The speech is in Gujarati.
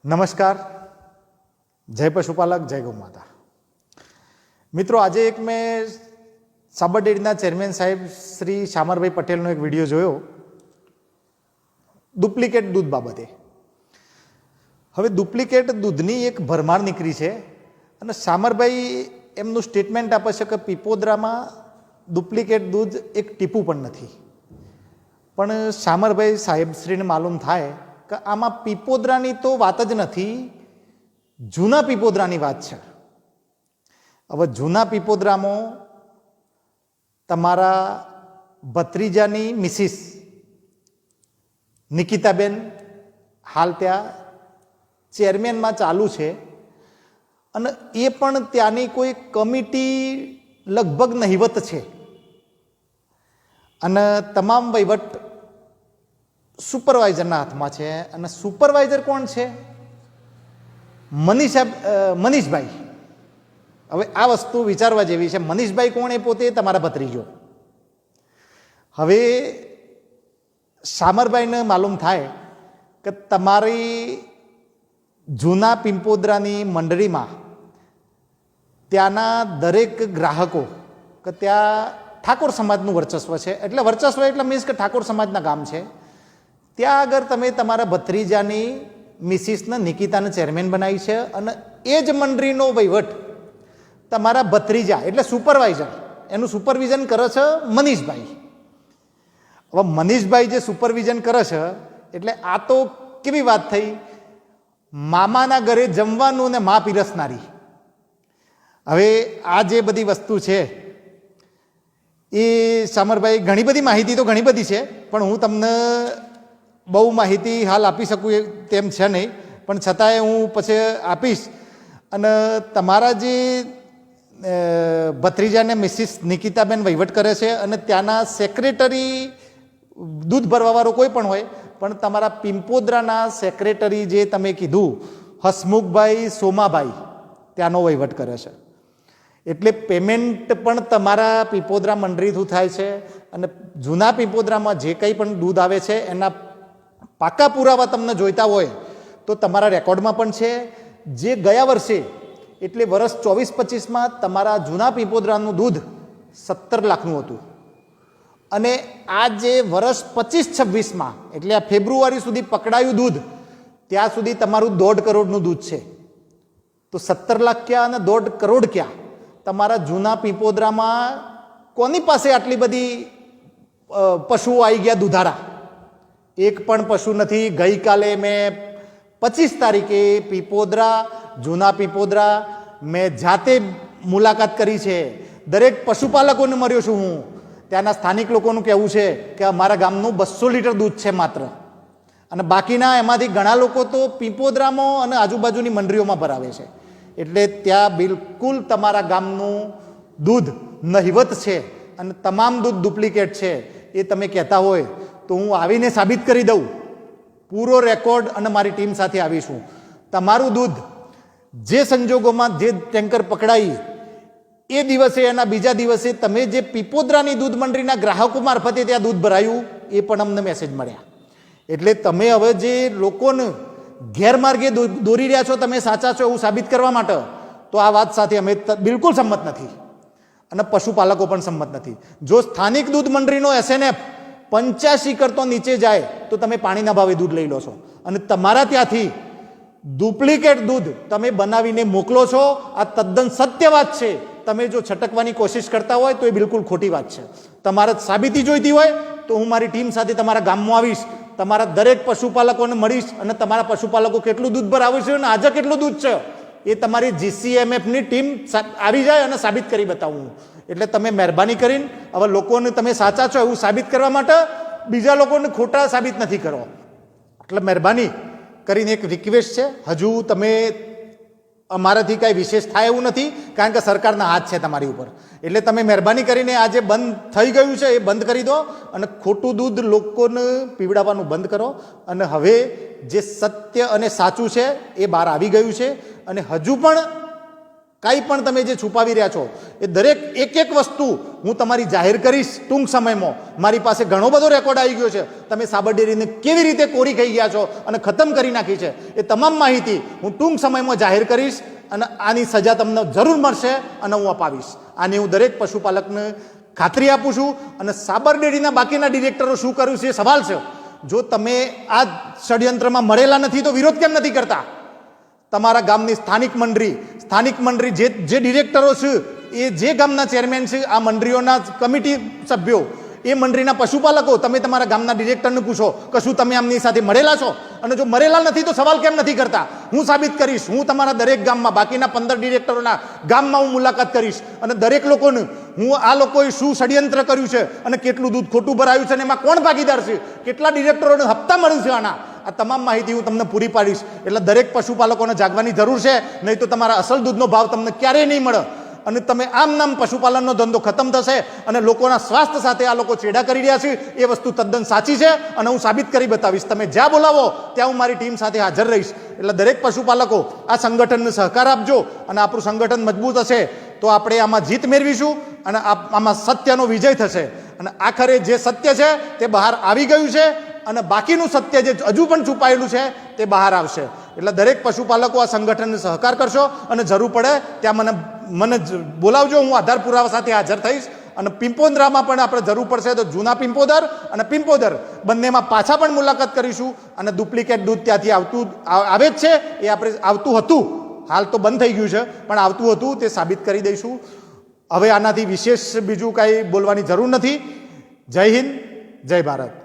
નમસ્કાર, જય પશુપાલક, જય ગૌ માતા. મિત્રો, આજે એક મેં સાબર ડેરીના ચેરમેન સાહેબ શ્રી શામરભાઈ પટેલનો એક વિડીયો જોયો ડુપ્લિકેટ દૂધ બાબતે. હવે ડુપ્લિકેટ દૂધની એક ભરમાર નીકળી છે અને શામરભાઈ એમનું સ્ટેટમેન્ટ આપે છે કે પીપોદરામાં ડુપ્લિકેટ દૂધ એક ટીપું પણ નથી. પણ શામરભાઈ સાહેબશ્રીને માલુમ થાય કે આમાં પીપોદરાની તો વાત જ નથી, જૂના પીપોદરાની વાત છે. હવે જૂના પીપોદરામાં તમારા ભત્રીજાની મિસિસ નિકિતાબેન હાલ ત્યાં ચેરમેનમાં ચાલુ છે અને એ પણ ત્યાંની કોઈ કમિટી લગભગ નહિવત છે અને તમામ વહીવટ સુપરવાઇઝરના હાથમાં છે. અને સુપરવાઇઝર કોણ છે? મનીષભાઈ. હવે આ વસ્તુ વિચારવા જેવી છે. મનીષભાઈ કોણ? એ પોતે તમારા ભત્રીજો. હવે શામરભાઈને માલુમ થાય કે તમારી જૂના પીપોદરાની મંડળીમાં ત્યાંના દરેક ગ્રાહકો કે ત્યાં ઠાકોર સમાજનું વર્ચસ્વ છે. એટલે વર્ચસ્વ એટલે મીન્સ કે ઠાકોર સમાજના ગામ છે. ત્યાં આગળ તમે તમારા ભત્રીજાની મિસિસને નિકિતાને ચેરમેન બનાવી છે અને એ જ મંડળીનો વહીવટ તમારા ભત્રીજા એટલે સુપરવાઇઝર એનું સુપરવિઝન કરે છે મનીષભાઈ. હવે મનીષભાઈ જે સુપરવિઝન કરે છે એટલે આ તો કેવી વાત થઈ? મામાના ઘરે જમવાનું ને મા પીરસનારી. હવે આ જે બધી વસ્તુ છે એ શામરભાઈ ઘણી બધી માહિતી તો ઘણી બધી છે, પણ હું તમને બહુ માહિતી હાલ આપી શકું તેમ છે નહીં, પણ છતાંય હું પછી આપીશ. અને તમારા જે ભત્રીજાને મિસિસ નિકિતાબેન વહીવટ કરે છે અને ત્યાંના સેક્રેટરી દૂધ ભરવાવાળો કોઈ પણ હોય, પણ તમારા પીપોદરાના સેક્રેટરી જે તમે કીધું હસમુખભાઈ સોમાભાઈ ત્યાંનો વહીવટ કરે છે. એટલે પેમેન્ટ પણ તમારા પીપોદરા મંડળીથી થાય છે અને જૂના પીપોદરામાં જે કંઈ પણ દૂધ આવે છે એના પાકા પુરાવા તમને જોઈતા હોય તો તમારા રેકોર્ડમાં પણ છે. જે ગયા વર્ષે એટલે વર્ષ 24-25માં તમારા જૂના પીપોદરાનું દૂધ 17 લાખનું હતું અને આ જે વર્ષ 25-26માં એટલે આ ફેબ્રુઆરી સુધી પકડાયું દૂધ, ત્યાં સુધી તમારું 1.5 કરોડનું દૂધ છે. તો 17 લાખ ક્યાં અને 1.5 કરોડ ક્યાં? તમારા જૂના પીપોદરામાં કોની પાસે આટલી બધી પશુઓ આવી ગયા દુધારા? એક પણ પશુ નથી. ગઈકાલે મેં 25 તારીખે પીપોદરા જૂના પીપોદરા મેં જાતે મુલાકાત કરી છે. દરેક પશુપાલકોને મળ્યો છું હું. ત્યાંના સ્થાનિક લોકોનું કહેવું છે કે અમારા ગામનું 200 લીટર દૂધ છે માત્ર, અને બાકીના એમાંથી ઘણા લોકો તો પીપોદરામાં અને આજુબાજુની મંડળીઓમાં ભરાવે છે. એટલે ત્યાં બિલકુલ તમારા ગામનું દૂધ નહિવત છે અને તમામ દૂધ ડુપ્લિકેટ છે એ તમે કહેતા હોય તો હું આવીને સાબિત કરી દઉં. પૂરો રેકોર્ડ અને મારી ટીમ સાથે આવીશું. તમારું દૂધ જે સંજોગોમાં જે ટેન્કર પકડાઈ એ દિવસે એના બીજા દિવસે તમે જે પીપોદરાની દૂધ મંડળીના ગ્રાહકો મારફતે ત્યાં દૂધ ભરાયું એ પણ અમને મેસેજ મળ્યા. એટલે તમે હવે જે લોકોને ગેરમાર્ગે દોરી રહ્યા છો, તમે સાચા છો એવું સાબિત કરવા માટે, તો આ વાત સાથે અમે બિલકુલ સંમત નથી અને પશુપાલકો પણ સંમત નથી. જો સ્થાનિક દૂધ મંડળીનો SNF 85 કરતો નીચે જાય તો તમે પાણીના ભાવે દૂધ લઈ લો છો અને તમારા ત્યાંથી ડુપ્લિકેટ દૂધ તમે બનાવીને મોકલો છો. આ તદ્દન સત્ય વાત છે. તમે જો છટકવાની કોશિશ કરતા હોય તો એ બિલકુલ ખોટી વાત છે. તમારે સાબિતી જોઈતી હોય તો હું મારી ટીમ સાથે તમારા ગામમાં આવીશ, તમારા દરેક પશુપાલકોને મળીશ અને તમારા પશુપાલકો કેટલું દૂધ ભરાવે છે અને આજે કેટલું દૂધ છે એ તમારી GCMFની ટીમ આવી જાય અને સાબિત કરી બતાવું. એટલે તમે મહેરબાની કરીને હવે લોકોને તમે સાચા છો એવું સાબિત કરવા માટે બીજા લોકોને ખોટા સાબિત નથી કરો. એટલે મહેરબાની કરીને એક રિક્વેસ્ટ છે, હજુ તમે અમારાથી કાંઈ વિશેષ થાય એવું નથી, કારણ કે સરકારના હાથ છે તમારી ઉપર. એટલે તમે મહેરબાની કરીને આ જે બંધ થઈ ગયું છે એ બંધ કરી દો અને ખોટું દૂધ લોકોને પીવડાવવાનું બંધ કરો. અને હવે જે સત્ય અને સાચું છે એ બહાર આવી ગયું છે અને હજુ પણ કાંઈ પણ તમે જે છુપાવી રહ્યા છો એ દરેક એક વસ્તુ હું તમારી જાહેર કરીશ ટૂંક સમયમાં. મારી પાસે ઘણો બધો રેકોર્ડ આવી ગયો છે. તમે સાબર ડેરીને કેવી રીતે કોરી ખાઈ ગયા છો અને ખતમ કરી નાખી છે એ તમામ માહિતી હું ટૂંક સમયમાં જાહેર કરીશ અને આની સજા તમને જરૂર મળશે અને હું અપાવીશ. આની હું દરેક પશુપાલકને ખાતરી આપું છું. અને સાબર ડેરીના બાકીના ડિરેક્ટરો શું કર્યું છે એ સવાલ છે. જો તમે આ ષડયંત્રમાં મળેલા નથી તો વિરોધ કેમ નથી કરતા? તમારા ગામની સ્થાનિક મંડળી જે ડિરેક્ટરો છે એ જે ગામના ચેરમેન છે, આ મંડળીઓના કમિટી સભ્યો, એ મંડળીના પશુપાલકો, તમે તમારા ગામના ડિરેક્ટરને પૂછો કે શું તમે આમની સાથે મળેલા છો? અને જો મળેલા નથી તો સવાલ કેમ નથી કરતા? હું સાબિત કરીશ. હું તમારા દરેક ગામમાં બાકીના 15 ડિરેક્ટરોના ગામમાં હું મુલાકાત કરીશ અને દરેક લોકોને હું આ લોકોએ શું ષડયંત્ર કર્યું છે અને કેટલું દૂધ ખોટું ભરાયું છે અને એમાં કોણ ભાગીદાર છે, કેટલા ડિરેક્ટરોને હપ્તા મળ્યું છે આના, આ તમામ માહિતી હું તમને પૂરી પાડીશ. એટલે દરેક પશુપાલકોને જાગવાની જરૂર છે, નહીં તો તમારા અસલ દૂધનો ભાવ તમને ક્યારેય નહીં મળે અને તમે આમ નામ પશુપાલનનો ધંધો ખતમ થશે અને લોકોના સ્વાસ્થ્ય સાથે આ લોકો ચેડા કરી રહ્યા છે એ વસ્તુ તદ્દન સાચી છે અને હું સાબિત કરી બતાવીશ. તમે જ્યાં બોલાવો ત્યાં હું મારી ટીમ સાથે હાજર રહીશ. એટલે દરેક પશુપાલકો આ સંગઠનને સહકાર આપજો અને આપણું સંગઠન મજબૂત હશે તો આપણે આમાં જીત મેળવીશું અને આમાં સત્યનો વિજય થશે. અને આખરે જે સત્ય છે તે બહાર આવી ગયું છે અને બાકીનું સત્ય જે હજુ પણ છુપાયેલું છે તે બહાર આવશે. એટલે દરેક પશુપાલકો આ સંગઠનને સહકાર કરશો અને જરૂર પડે ત્યાં મને બોલાવજો. હું આધાર પુરાવા સાથે હાજર થઈશ. અને પિંપોદરામાં પણ આપણે જરૂર પડશે તો જૂના પિંપોદર અને પિંપોદર બંનેમાં પાછા પણ મુલાકાત કરીશું. અને ડુપ્લિકેટ દૂધ ત્યાંથી આવે જ છે, એ આપણે આવતું હતું, હાલ તો બંધ થઈ ગયું છે, પણ આવતું હતું તે સાબિત કરી દઈશું. હવે આનાથી વિશેષ બીજું કાંઈ બોલવાની જરૂર નથી. જય હિન્દ, જય ભારત.